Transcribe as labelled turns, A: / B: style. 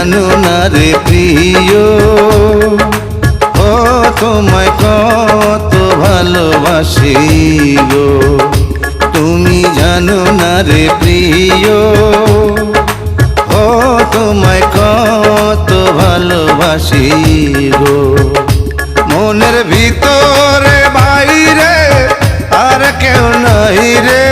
A: জানো না রে প্রিয়, ও তোমায় কত ভালোবাসি গো। তুমি জানো না রে প্রিয়, ও তোমায় কত ভালোবাসি গো। মনের ভিতরে বাইরে আর কেউ নাই রে,